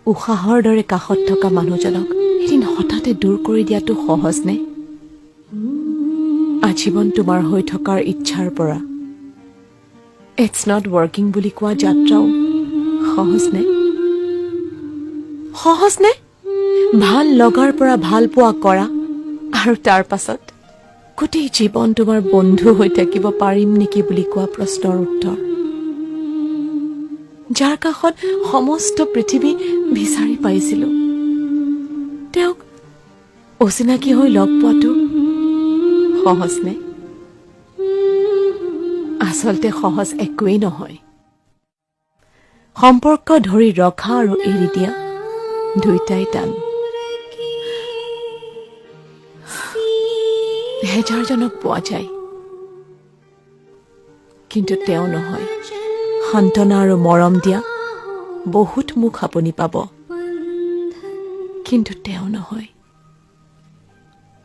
উশাহৰ দৰে কাষত থকা মানুহজনক এদিন হঠাতে দূৰ কৰি দিয়াটো সহজ নে? আজীৱন তোমাৰ হৈ থকাৰ ইচ্ছাৰ পৰা ইটছ নট ৱৰ্কিং বুলি কোৱা যাত্ৰাও সহজ নে? সহজ নে? ভাল লগাৰ পৰা ভাল পোৱা কৰা আৰু তাৰ পাছত গোটেই জীৱন তোমাৰ বন্ধু হৈ থাকিব পাৰিম নেকি বুলি কোৱা প্ৰশ্নৰ উত্তৰ। যাৰ কাষত সমস্ত পৃথিৱী বিচাৰি পাইছিলো, তেওঁক অচিনাকি হৈ লগ পোৱাটো সহজ নে? আচলতে সহজ একোৱেই নহয়। সম্পৰ্ক ধৰি ৰখা আৰু এৰি দিয়া দুইটাই টান। হেজাৰজনক পোৱা যায়, কিন্তু তেওঁ নহয়। সান্তনা আৰু মৰম দিয়া বহুত মুখ আপুনি পাব, কিন্তু তেওঁ নহয়।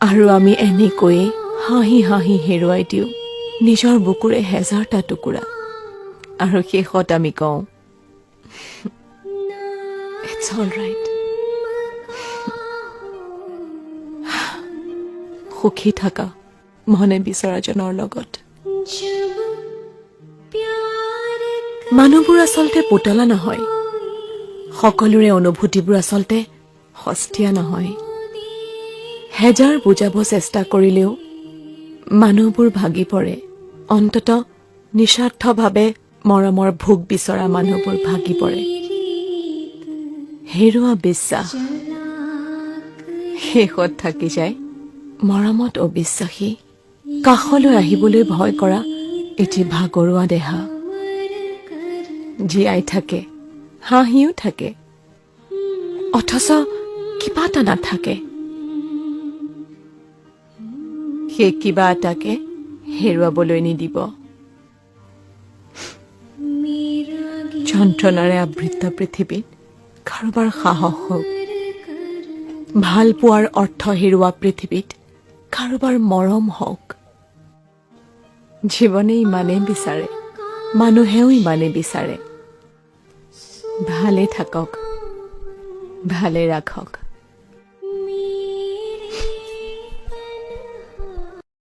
আৰু আমি এনেকৈয়ে হাঁহি হাঁহি হেৰুৱাই দিওঁ নিজৰ বুকুৰে হেজাৰটা টুকুৰা, আৰু শেষত আমি কওঁ ইটছ অল ৰাইট। সুখী থাকা মনে বিচৰাজনৰ লগত। মানুহবোৰ আচলতে পুতলা নহয়, সকলোৰে অনুভূতিবোৰ আচলতে সস্তীয়া নহয়। হেজাৰ বুজাব চেষ্টা কৰিলেও মানুহবোৰ ভাগি পৰে। অন্তত নিস্বাৰ্থভাৱে মৰমৰ ভোগ বিচৰা মানুহবোৰ ভাগি পৰে। হেৰুৱা বিশ্বাস শেষত থাকি যায় মৰমত অবিশ্বাসী। কাষলৈ আহিবলৈ ভয় কৰা এটি ভাগৰুৱা দেহা। জীয়াই থাকে, হাঁহিও থাকে, অথচ কিবা এটা নাথাকে। সেই কিবা এটাকে হেৰুৱাবলৈ নিদিব। যন্ত্ৰণাৰে আবৃত পৃথিৱীত কাৰোবাৰ সাহস হওক, ভাল পোৱাৰ অৰ্থ হেৰুৱা পৃথিৱীত কাৰোবাৰ মৰম হওক। জীৱনে ইমানেই বিচাৰে, মানুহেও ইমানেই বিচাৰে। ভালে থাকক, ভালে ৰাখক।